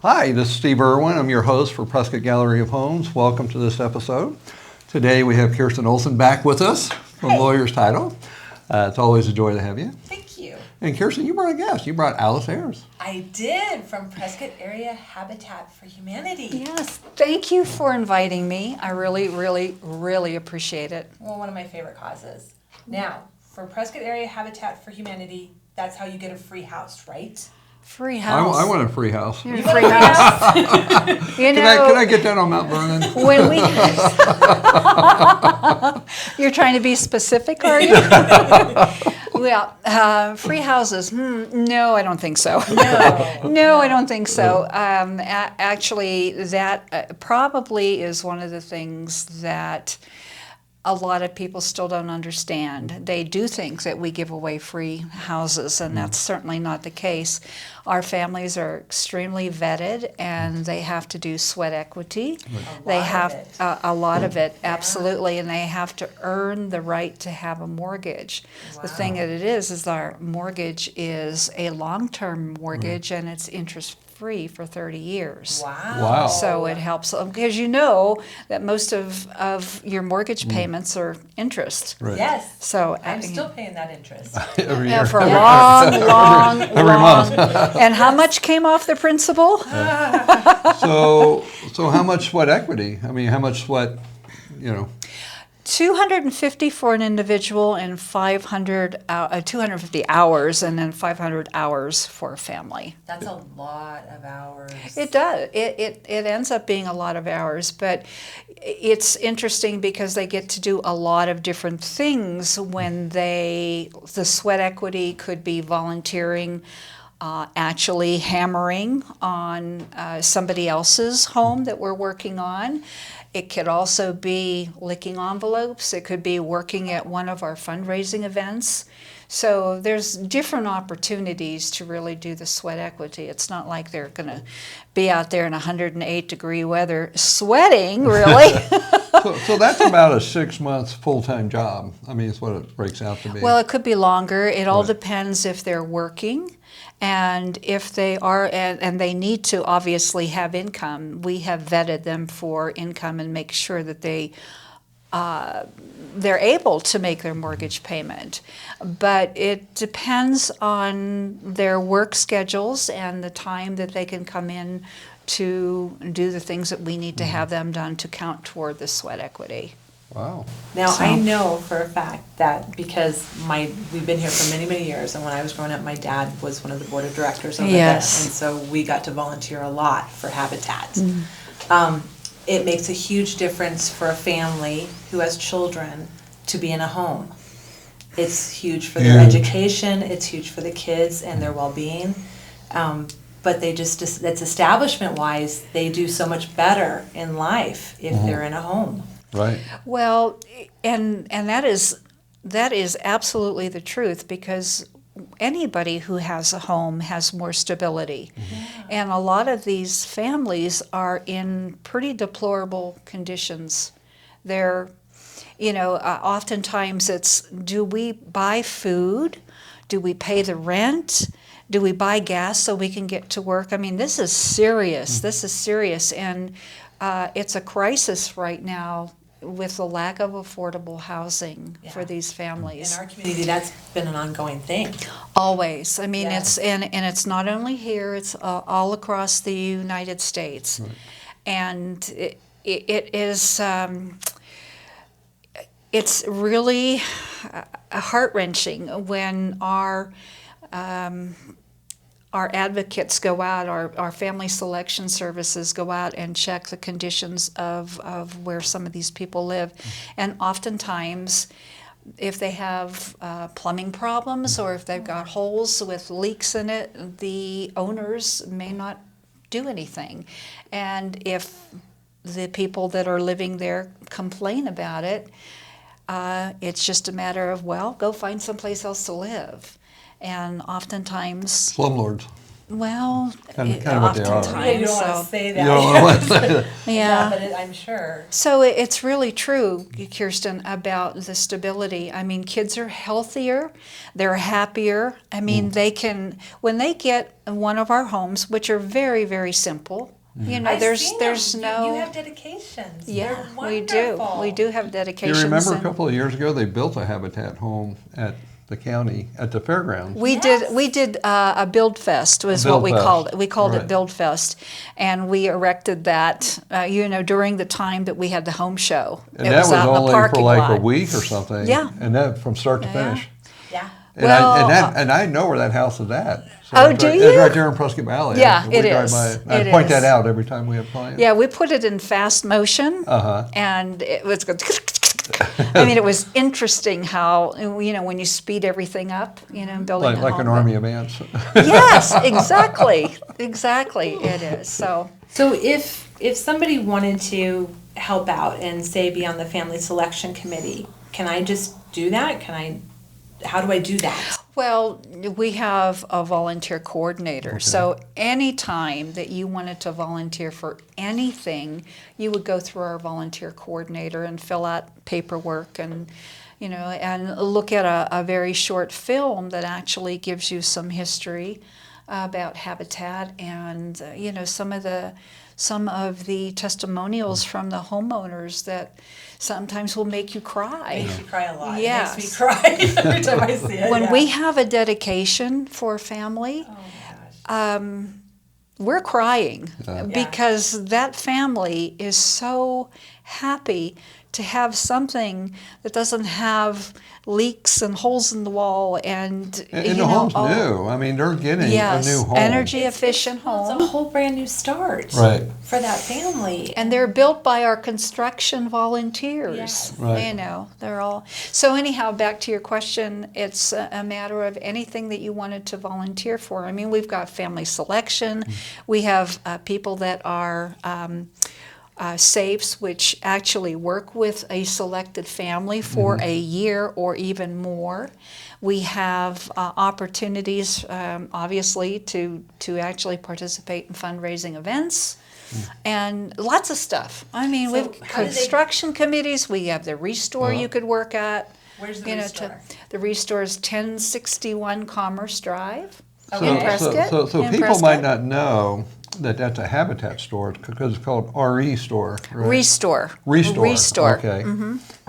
Hi, this is Steve Irwin. I'm your host for Prescott Gallery of Homes. Welcome to this episode. Today we have Kirsten Olson back with us from Lawyer's Title. It's always a joy to have you. Thank you. And Kirsten, you brought a guest. You brought Alyce Ayers. I did, from Prescott Area Habitat for Humanity. Yes, thank you for inviting me. I really appreciate it. Well, one of my favorite causes. Now, for Prescott Area Habitat for Humanity, that's how you get a free house, right? Free house. I want a free house. You free house. Can I get that on Mount Vernon? When we, you're trying to be specific, are you? Well, free houses. No, I don't think so. No, I don't think so. Actually, that probably is one of the things that a lot of people still don't understand. They do think that we give away free houses, and that's certainly not the case. Our families are extremely vetted, and they have to do sweat equity. They have a lot of it, absolutely, and they have to earn the right to have a mortgage. The thing that it is our mortgage is a long-term mortgage, and it's interest-free for 30 years. Wow. So it helps, because you know that most of your mortgage payments are interest. Right. Yes. So I'm still paying that interest. Every year. for a long Every month. And how much came off the principal? So how much sweat equity? I mean, how much sweat, $250 for an individual and 250 hours, and then 500 hours for a family. That's a lot of hours. It does. It ends up being a lot of hours, but it's interesting because they get to do a lot of different things when the sweat equity could be volunteering, actually hammering on somebody else's home that we're working on. It could also be licking envelopes. It could be working at one of our fundraising events. So there's different opportunities to really do the sweat equity. It's not like they're going to be out there in 108-degree weather sweating, really. So that's about a 6 months full-time job. I mean, it's what it breaks out to be. Well, it could be longer. It all depends if they're working. And if they are, and they need to obviously have income, we have vetted them for income and make sure that they're able to make their mortgage payment. But it depends on their work schedules and the time that they can come in to do the things that we need to have them done to count toward the sweat equity. Wow. Now, I know for a fact that because we've been here for many, many years, and when I was growing up, my dad was one of the board of directors over there, and so we got to volunteer a lot for Habitat. It makes a huge difference for a family who has children to be in a home. It's huge for their education, it's huge for the kids and their well-being, but it's establishment-wise, they do so much better in life if they're in a home. Right. Well, and that is absolutely the truth, because anybody who has a home has more stability. And a lot of these families are in pretty deplorable conditions. They're, oftentimes it's, do we buy food? Do we pay the rent? Do we buy gas so we can get to work? I mean, this is serious. This is serious. And it's a crisis right now with the lack of affordable housing for these families. In our community, that's been an ongoing thing. Always. I mean, it's and it's not only here; it's all across the United States, and it is. It's really heart-wrenching when our advocates go out, our family selection services go out and check the conditions of where some of these people live. And oftentimes, if they have plumbing problems or if they've got holes with leaks in it, the owners may not do anything. And if the people that are living there complain about it, it's just a matter of, well, go find someplace else to live. And oftentimes... Slumlords. Well, Kind of what they are. oftentimes, Yeah, you don't want so- to say that. You don't want to say that. Yeah. But I'm sure. So it's really true, Kirsten, about the stability. I mean, kids are healthier, they're happier. I mean, they can, when they get one of our homes, which are very, very simple, you know, I've seen there's them. no. You have dedications. Yeah, They're we do. wonderful. We do have You dedications. remember a and couple of years ago, they built a Habitat home at the county, at the fairgrounds. We did a build fest was what build we fest. called it. We called Right. it build fest, and we erected that. You know, during the time that we had the home show. And It that was out in the only for parking like lot. a week or something. Yeah. And that from start to Yeah. finish. Yeah. And, Well, and I know where that house is at. So Oh, it's do right, you? It's right there in Prescott Valley. Yeah, We it drive is. by it. I It point is. that out every time we have clients. Yeah, we put it in fast motion, Uh-huh. and it was good. I mean, it was interesting how, you know, when you speed everything up, you know, building Like a an home. army of ants. Yes, exactly, exactly. It is. So So if somebody wanted to help out and say be on the family selection committee, can I just do that? How do I do that? well, we have a volunteer coordinator. So anytime that you wanted to volunteer for anything, you would go through our volunteer coordinator and fill out paperwork and, you know, and look at a very short film that actually gives you some history about Habitat and, you know, some of the testimonials from the homeowners that sometimes will make you cry. Makes me cry a lot. Yes. It makes me cry every time I see it. When yeah. we have a dedication for a family, Oh my gosh. we're crying Yeah. because that family is so happy to have something that doesn't have leaks and holes in the wall and And you the know, home's all- new. I mean, they're getting yes, a new home. energy efficient Well, home. it's a whole brand new start. Right. For that family. And they're built by our construction volunteers. Yes. Right. You know, they're all. So anyhow, back to your question, it's a matter of anything that you wanted to volunteer for. I mean, we've got family selection. We have people that are safes, which actually work with a selected family for a year or even more. We have opportunities, obviously, to actually participate in fundraising events. And lots of stuff. I mean, So we've how do they- construction committees. We have the Restore you could work at. Where's the you know, Restore? the Restore is 1061 Commerce Drive Okay. in Prescott. So in people Prescott. might not know that that's a Habitat store because it's called RE store. Right? Restore. Restore. Restore. Okay.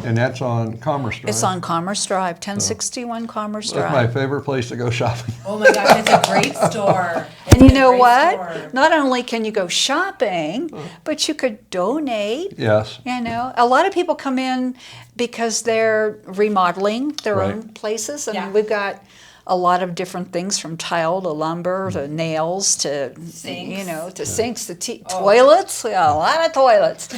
And that's on Commerce Drive. It's on Commerce Drive, 1061 Commerce That's my Drive. favorite place to go shopping. Oh my gosh, it's a great store. And you It's a know great what? store. Not only can you go shopping, but you could donate. Yes. You know, a lot of people come in because they're remodeling their Right. own places. I Yeah. mean, we've got a lot of different things from tile to lumber to nails to, Sinks. you know, to sinks to toilets. We got a lot of toilets.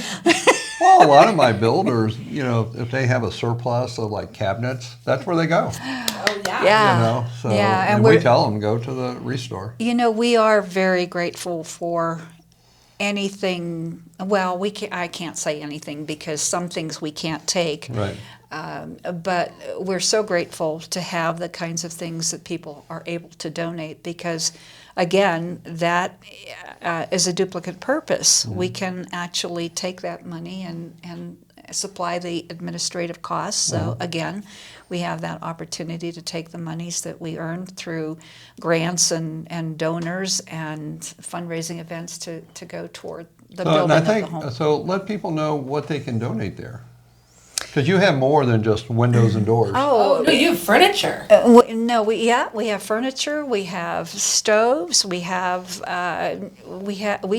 Well, a lot of my builders, you know, if they have a surplus of like cabinets, that's where they go. Oh yeah. Yeah. You know, so Yeah, and and we we're- tell them go to the Restore. You know, we are very grateful for anything. Well, I can't say anything because some things we can't take. Right. But we're so grateful to have the kinds of things that people are able to donate because, again, that is a duplicate purpose. We can actually take that money and supply the administrative costs. So, again, we have that opportunity to take the monies that we earned through grants and donors and fundraising events to go toward the So, and building I of the think home. so. Let people know what they can donate there, because you have more than just windows and doors. Oh no, you have furniture. No, we have furniture. We have stoves. We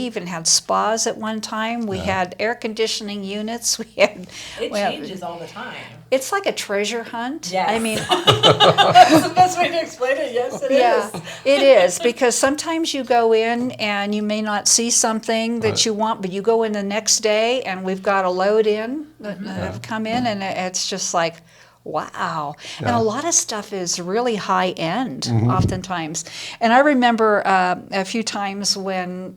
even had spas at one time. We had air conditioning units. It changes all the time. It's like a treasure hunt. Yes. I mean, That's the best way to explain it. Yes, it is. yeah, it is because sometimes you go in and you may not see something that Right. you want, but you go in the next day and we've got a load in that have come in, and it's just like, wow. And Yeah. a lot of stuff is really high end, oftentimes. And I remember a few times when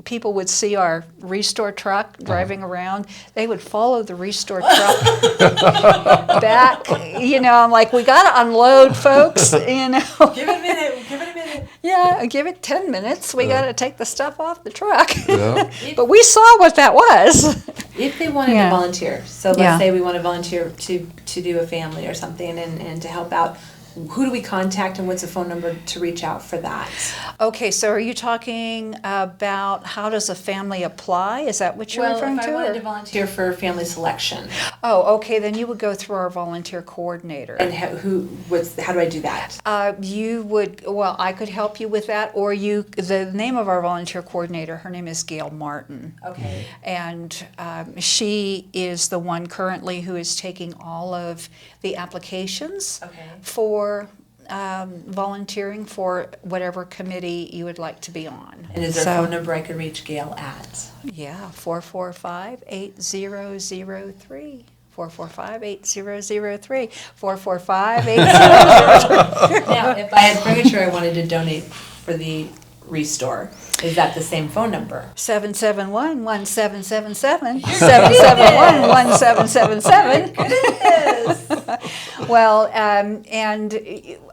people would see our Restore truck driving around, they would follow the Restore truck back. You know, I'm like, we got to unload, folks. You know. Give it a minute. Give it a minute. Yeah, give it 10 minutes. We got to take the stuff off the truck. Yeah. But we saw what that was. If they wanted Yeah. to volunteer, so let's Yeah. say we want to volunteer to do a family or something and to help out, who do we contact and what's the phone number to reach out for that? Okay, so are you talking about how does a family apply? Is that what you're referring if to? I wanted or- to volunteer for family selection, Oh, okay, then you would go through our volunteer coordinator. and how do I do that? You would, well, I could help you with that, or the name of our volunteer coordinator, her name is Gail Martin. Okay. And she is the one currently who is taking all of the applications Okay. for volunteering for whatever committee you would like to be on. And is there a phone number I could reach Gail at? Yeah, 445-8003. 445-8003. 445-8003. Now, if I had furniture I wanted to donate for the restore, is that the same phone number? 771-1777. 771-1777. Well, and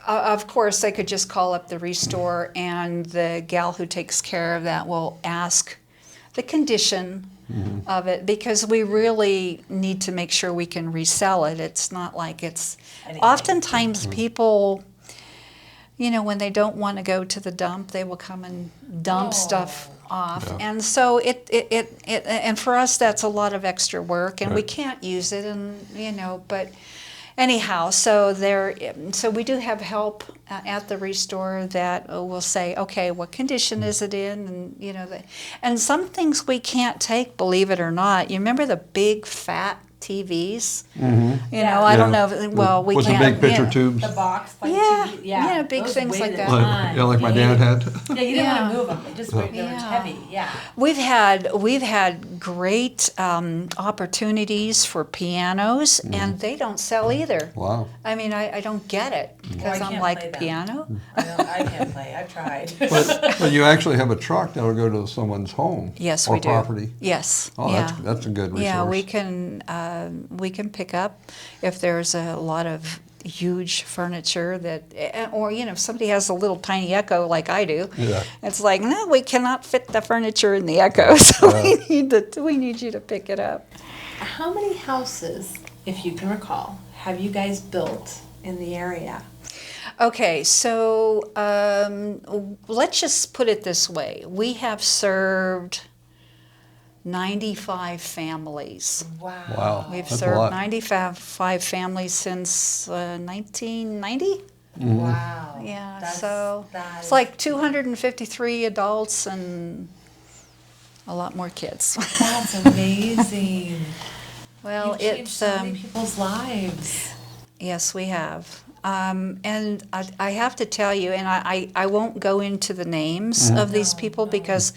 of course, they could just call up the restore, and the gal who takes care of that will ask the condition of it, because we really need to make sure we can resell it. It's not like it's... Anything. Oftentimes people, you know, when they don't want to go to the dump, they will come and dump stuff off. Yeah. And so and for us, that's a lot of extra work, and we Right. can't use it, and, you know, but anyhow, so we do have help at the restore that will say, okay, what condition is it in, and, you know, and some things we can't take, believe it or not. You remember the big fat TVs? You know, I don't know. Well, we With can't. the big picture yeah. tubes. The box, like Yeah, TV, yeah, big those things weighed like a that. ton. Like my dad had. Yeah, you didn't Yeah. want to move them. They just weighed, they were Yeah. heavy. Yeah. We've had great opportunities for pianos, and they don't sell either. Wow. I mean, I don't get it, because I I'm can't like, play them. piano? I can't play. I've tried. But you actually have a truck that'll go to someone's home. Yes, or we do. property. Yes. Oh, yeah. that's a good resource. Yeah, we can pick up if there's a lot of huge furniture that, or, you know, if somebody has a little tiny Echo like I do, Yeah. it's like, no, we cannot fit the furniture in the Echo, so Yeah. we need you to pick it up. How many houses, if you can recall, have you guys built in the area? Okay, so let's just put it this way. We have served 95 families. Wow. We've That's a served lot. 95 families since 1990. Wow. Yeah, That's- so that it's is- like 253 adults and a lot more kids. That's amazing. Well, You've changed it's so many people's lives. yes, we have. And I have to tell you, and I won't go into the names of these people because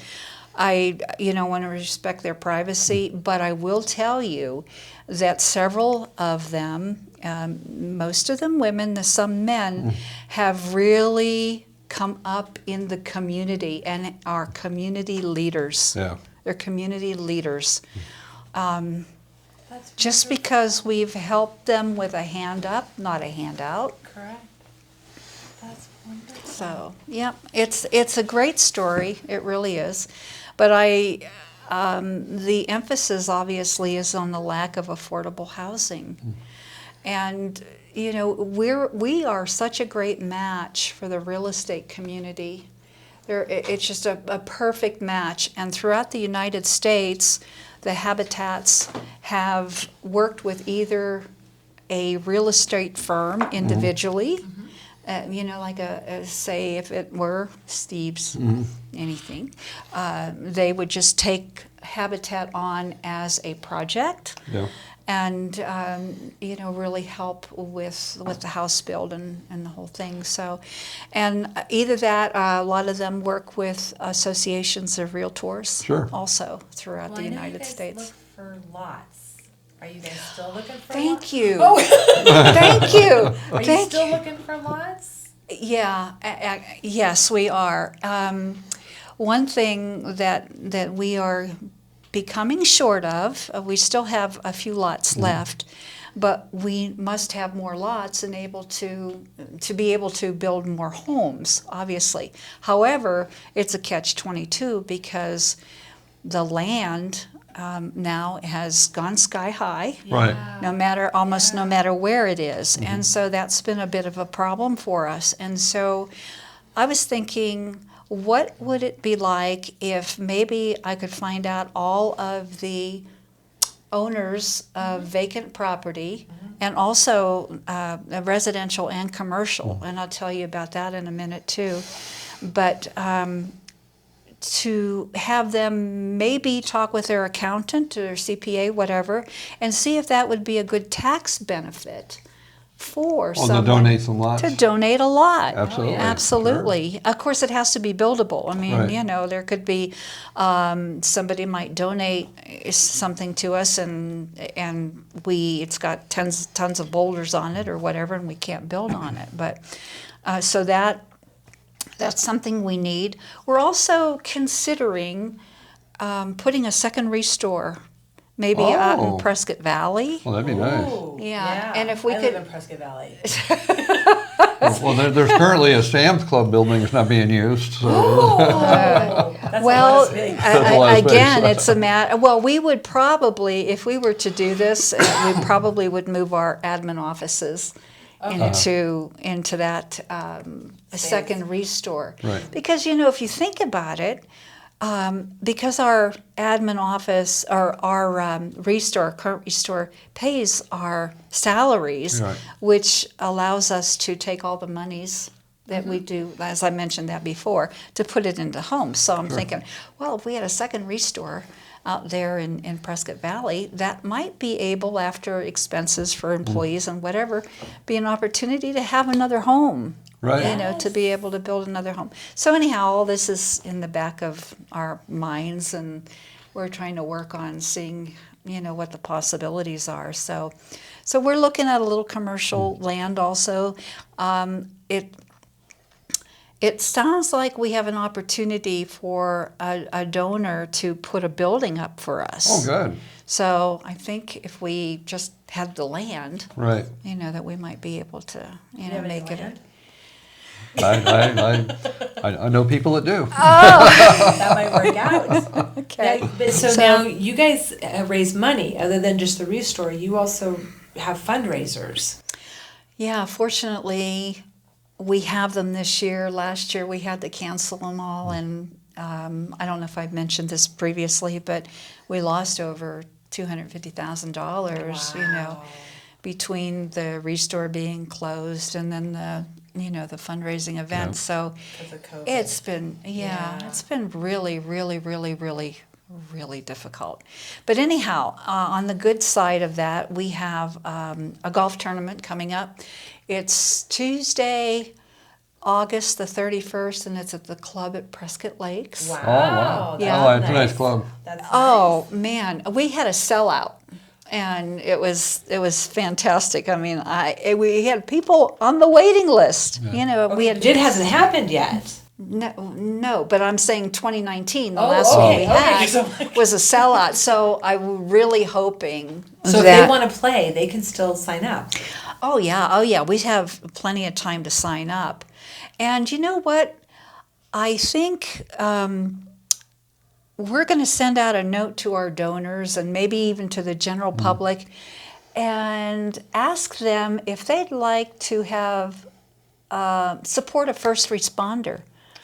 I, you know, want to respect their privacy, but I will tell you that several of them, most of them women, some men, have really come up in the community and are community leaders. Yeah. They're community leaders. That's Just wonderful. because we've helped them with a hand up, not a handout. Correct. That's wonderful. So, yeah, it's a great story. It really is. But the emphasis obviously is on the lack of affordable housing. And, you know, we are such a great match for the real estate community. It's just a perfect match. And throughout the United States, the Habitats have worked with either a real estate firm individually, you know, like say if it were Steve's anything, they would just take Habitat on as a project. Yeah. And you know, really help with the house build and the whole thing. So, and either that, a lot of them work with associations of realtors, Sure. also throughout Well, the I know United you guys States. look for lots. Are you guys still looking for lots? Thank you. Oh, Thank you. are you Thank still you. looking for lots? Yeah, yes, we are. One thing that we are becoming short of, we still have a few lots left, but we must have more lots and able to be able to build more homes, obviously. However, it's a catch-22 because the land now has gone sky high. Right. No matter, almost no matter where it is. And so that's been a bit of a problem for us. And so I was thinking, what would it be like if maybe I could find out all of the owners of vacant property and also residential and commercial, and I'll tell you about that in a minute too. But to have them maybe talk with their accountant or CPA, whatever, and see if that would be a good tax benefit for someone. To donate some lots? To donate a lot. Absolutely. Absolutely. Of course, it has to be buildable. I mean, Right. you know, there could be, somebody might donate something to us and it's got tons of boulders on it or whatever, and we can't build on it. But, so that's something we need. We're also considering putting a second restore, maybe out in Prescott Valley. Well, that'd be nice. Ooh, Yeah, and if we I could- live in Prescott Valley. Well, there's currently a Sam's Club building that's not being used. So. That's Well, a lot of space. That's a lot of again, space. it's a matter. Well, we would probably, if we were to do this, we probably would move our admin offices into that second restore. Right. Because you know, if you think about it, because our admin office or our current restore pays our salaries, Right. which allows us to take all the monies that we do, as I mentioned that before, to put it into homes. So I'm thinking, well, if we had a second restore out there in Prescott Valley, that might be able, after expenses for employees and whatever, be an opportunity to have another home. Right. You know, to be able to build another home. So anyhow, all this is in the back of our minds, and we're trying to work on seeing, you know, what the possibilities are. So we're looking at a little commercial land also. It sounds like we have an opportunity for a donor to put a building up for us. Oh, good. So I think if we just had the land, Right. you know, that we might be able to, you know, have any make it. land? I know people that do. That might work out. Okay. So now you guys raise money other than just the restore. You also have fundraisers. Yeah, fortunately, we have them this year. Last year we had to cancel them all, and I don't know if I've mentioned this previously, but we lost over $250,000. You know, between the restore being closed and then the fundraising event. So Because of COVID. it's been it's been really, really, really, really, really difficult. But anyhow, on the good side of that, we have a golf tournament coming up. It's Tuesday, August the 31st, and it's at the club at Prescott Lakes. Wow. Oh, wow. Yeah. Oh, it's a nice club. That's Oh man, we had a sellout, and it was fantastic. I mean, we had people on the waiting list. You know, we had It hasn't happened yet. no, but I'm saying 2019, the Oh, last one okay, we had, so like- was a sellout. So I'm really hoping So if that. they want to play, they can still sign up. Oh yeah, we have plenty of time to sign up. And you know what? I think we're going to send out a note to our donors and maybe even to the general public and ask them if they'd like to have support a first responder.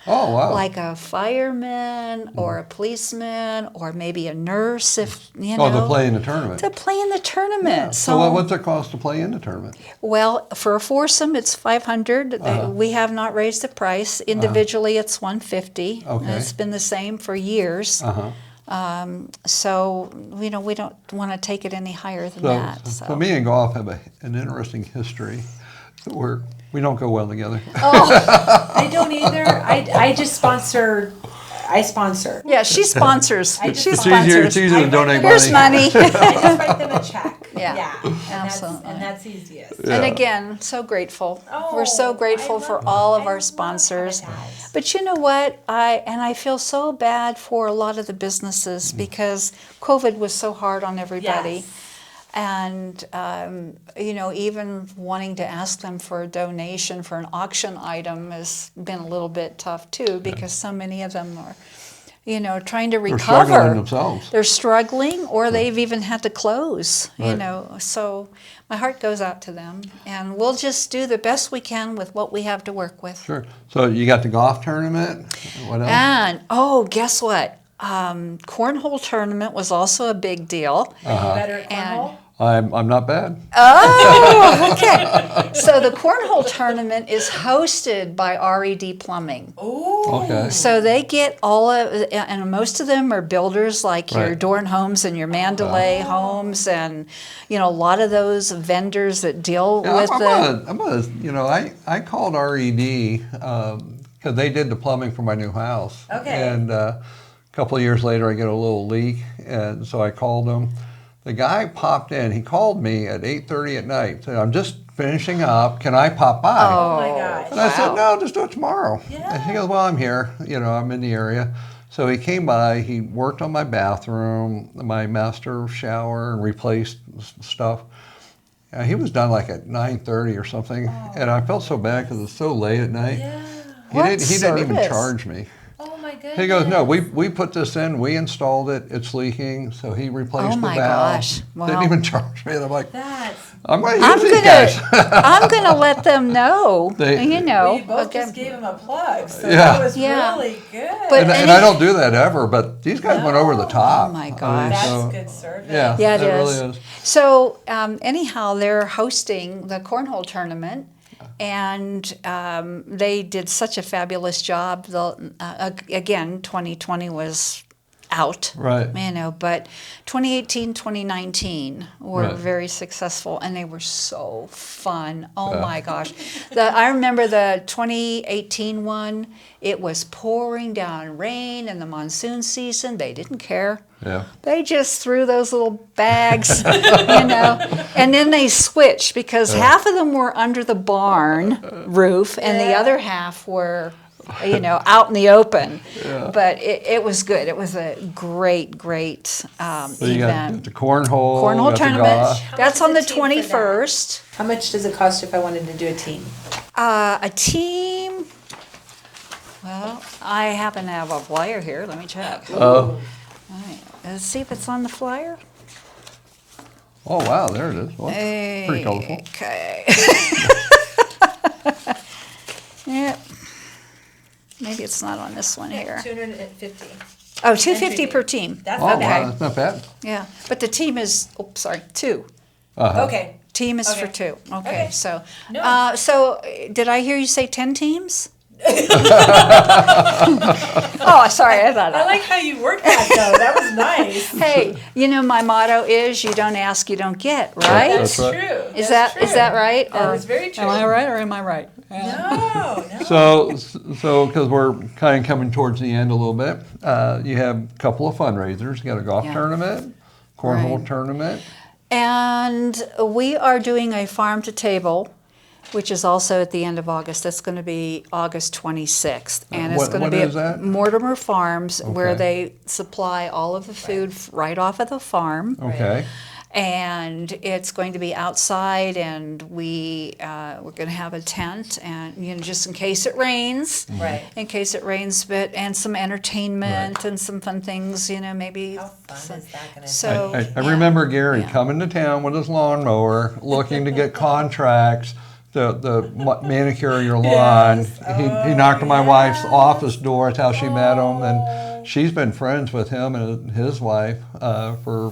Oh, wow. Like a fireman or a policeman or maybe a nurse, if you know. Oh, to play in the tournament. To play in the tournament. So what's it cost to play in the tournament? Well, for a foursome, it's $500. We have not raised the price. Individually, it's $150. Okay. And it's been the same for years. So we don't want to take it any higher than that. So me and golf have an interesting history where we don't go well together. I don't either. I just sponsor. I sponsor. Yeah, she sponsors. I just She It's sponsors. easier to donate Here's money. I just write them a check. Yeah, And absolutely. that's easiest. And again, so grateful. We're so Oh, grateful I for love- all of I our love sponsors. habitats. But you know what? I feel so bad for a lot of the businesses because COVID was so hard on everybody. Yes. And, even wanting to ask them for a donation for an auction item has been a little bit tough too, because so many of them are, trying to recover. They're struggling themselves. They're struggling, or they've even had to close, Right. So my heart goes out to them, and we'll just do the best we can with what we have to work with. Sure. So you got the golf tournament. What else? And, guess what? Cornhole tournament was also a big deal. Are you better at cornhole? I'm not bad. Oh, okay. So the cornhole tournament is hosted by RED Plumbing. Ooh. Okay. So they get all of, and most of them are builders like your Right. Dorn Homes and your Mandalay Homes, and a lot of those vendors that deal with I called RED because they did the plumbing for my new house. Okay. And a couple of years later, I get a little leak, and so I called them. The guy popped in. He called me at 8:30 at night. Said, "I'm just finishing up. Can I pop by?" Oh my gosh. And I said, "No, just do it tomorrow." Yeah. And he goes, "Well, I'm here. I'm in the area." So he came by. He worked on my bathroom, my master shower, and replaced stuff. He was done like at 9:30 or something, and I felt so bad because it was so late at night. Yeah. He What didn't even service? charge me. Oh my goodness. He goes, "No, we put this in, we installed it, it's leaking," so he replaced Oh my the valve. gosh. Wow. Didn't even charge me. And I'm like, That's. I'm going to I'm use these guys. I'm gonna let them know. Well, you both okay. just gave him a plug, so Yeah. that was Yeah. really good. But- And I don't do that ever, but these guys went over the top. Oh my I mean, gosh. That's so- good service. Yeah, Yeah, it it is. really is. So anyhow, they're hosting the cornhole tournament, and they did such a fabulous job. Again, 2020 was out, Right. but 2018, 2019 were Right. very successful, and they were so fun. Oh Yeah. my gosh. I remember the 2018 one, it was pouring down rain in the monsoon season. They didn't care. Yeah. They just threw those little bags, and then they switched because half of them were under the barn roof and the Yeah. other half were, out in the open. But it was good. It was a great So you event. got the cornhole. Cornhole got the tournament. golf. How That's much on the is a team for that? 21st. How much does it cost if I wanted to do a team? A team. Well, I happen to have a flyer here. Let me check. Oh, All right. Let's see if it's on the flyer. oh wow, there it is. Well, pretty colorful. Okay. Yep. Maybe it's not on this one here. 250. Oh, $250 per team. That's Oh not wow, bad. that's not bad. Yeah, but the team is, two. Uh-huh. Okay. Team is for Okay. two. Okay, Okay. so, No. did I hear you say 10 teams? Oh, sorry, I thought I like how you worked that though. That was nice. Hey, my motto is you don't ask, you don't get, right? That's right. True. Is That's that is that true. right? That Or is very true. Am I right or am I right? No. So because we're kind of coming towards the end a little bit, you have a couple of fundraisers. You got a golf Yeah. tournament, cornhole Right. tournament. And we are doing a farm to table, which is also at the end of August. That's going to be August 26th. And it's What- going to what be is at that? Mortimer Farms, where Okay. they supply all of the food right off of the farm. Okay. And it's going to be outside, and we're going to have a tent, and just in case it rains. Right. In case it rains, and some entertainment and some fun things, maybe. How fun is that going to be? So I yeah. remember Gary Yeah. coming to town with his lawnmower, looking to get contracts to manicure your lawn. Yes. He knocked on my wife's office door. That's how she met him, and she's been friends with him and his wife for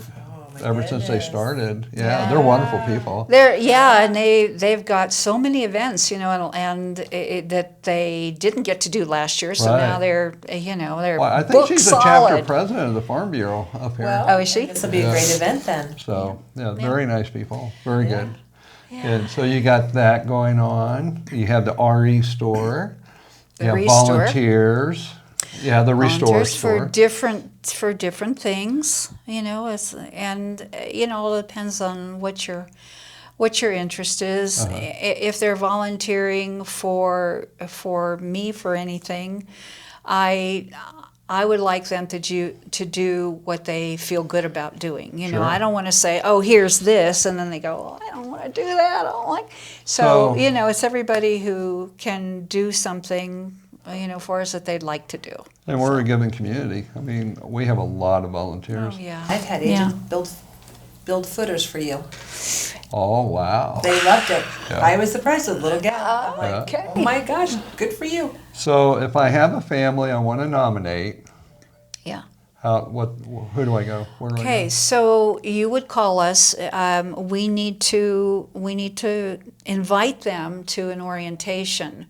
ever since they goodness. started. Yeah, they're wonderful people. And they've got so many events, and that they didn't get to do last year. So Right. now they're Well, I think book she's the solid. chapter president of the Farm Bureau up here. Well, Oh, is she? This will be a great event then. So, yeah, very nice people. Very good. Yeah. And so you got that going on. You have the RE store. The you have Restore. volunteers. Yeah, the Restore Volunteers store. for different things, it depends on what your interest is. Uh-huh. If they're volunteering for me for anything, I I would like them to do what they feel good about doing. You know, Sure. I don't want to say, oh, here's this, and then they go, oh, I don't want to do that. I don't like. So, you know, it's everybody who can do something, you know, for us that they'd like to do. And we're a giving community. I mean, we have a lot of volunteers. Oh, yeah. I've had agents build footers for you. Oh, wow. They loved it. Yeah. I was surprised with a little gal. I'm like, Okay. oh my gosh, good for you. So if I have a family I want to nominate, Yeah. who do I go? Where do I Okay, go? so you would call us. We need to invite them to an orientation.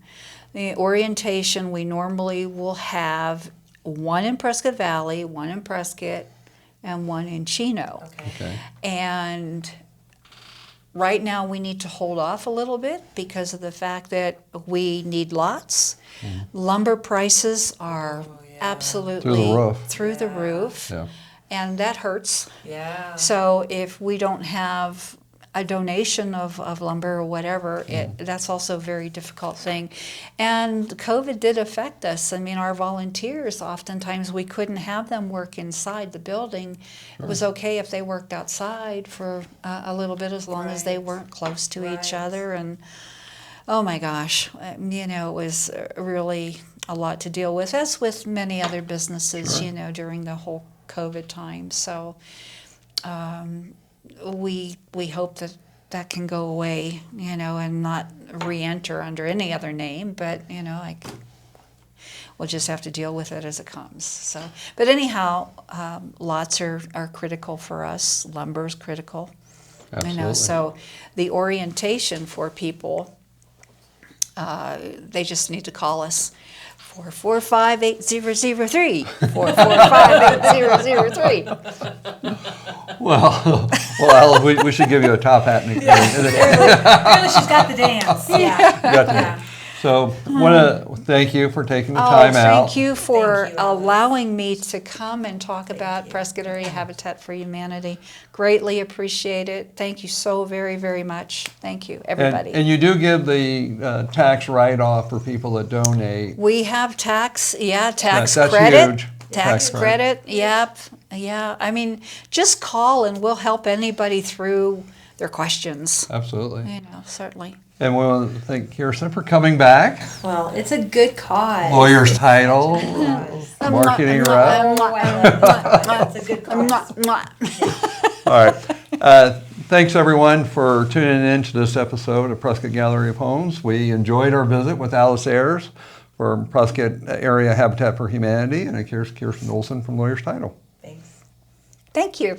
The orientation we normally will have one in Prescott Valley, one in Prescott, and one in Chino. Okay. And right now we need to hold off a little bit because of the fact that we need lots. Lumber prices are absolutely Through the roof. through the roof. Yeah. And that hurts. Yeah. So if we don't have a donation of lumber or whatever, that's also a very difficult thing. And COVID did affect us. I mean, our volunteers, oftentimes we couldn't have them work inside the building. It was okay if they worked outside for a little bit as long as they weren't close to each other. And oh my gosh, you know, it was really a lot to deal with, as with many other businesses, you know, during the whole COVID time. So we hope that can go away, you know, and not re-enter under any other name. But you know, we'll just have to deal with it as it comes. So, but anyhow, lots are critical for us. Lumber's critical. Absolutely. You know, so the orientation for people, they just need to call us. 445-8003. 445-8003. Well, Alice, we should give you a top hat nickname. Really, she's got the dance. Yeah. Got to- So, want to thank you for taking the time out. Thank you for Thank you, Alice. allowing me to come and talk about Prescott Area Habitat for Humanity. Greatly appreciate it. Thank you so very, very much. Thank you, everybody. And you do give the tax write-off for people that donate. We have tax That's credit. huge. Tax credit, yep, yeah. I mean, just call and we'll help anybody through their questions. Absolutely. You know, certainly. And we want to thank Kirsten for coming back. Well, it's a good cause. Lawyer's title, marketing rep. Oh, I love that. It's a good cause. All right. Thanks, everyone, for tuning in to this episode of Prescott Gallery of Homes. We enjoyed our visit with Alyce Ayers from Prescott Area Habitat for Humanity, and here's Kirsten Olson from Lawyer's Title. Thanks. Thank you.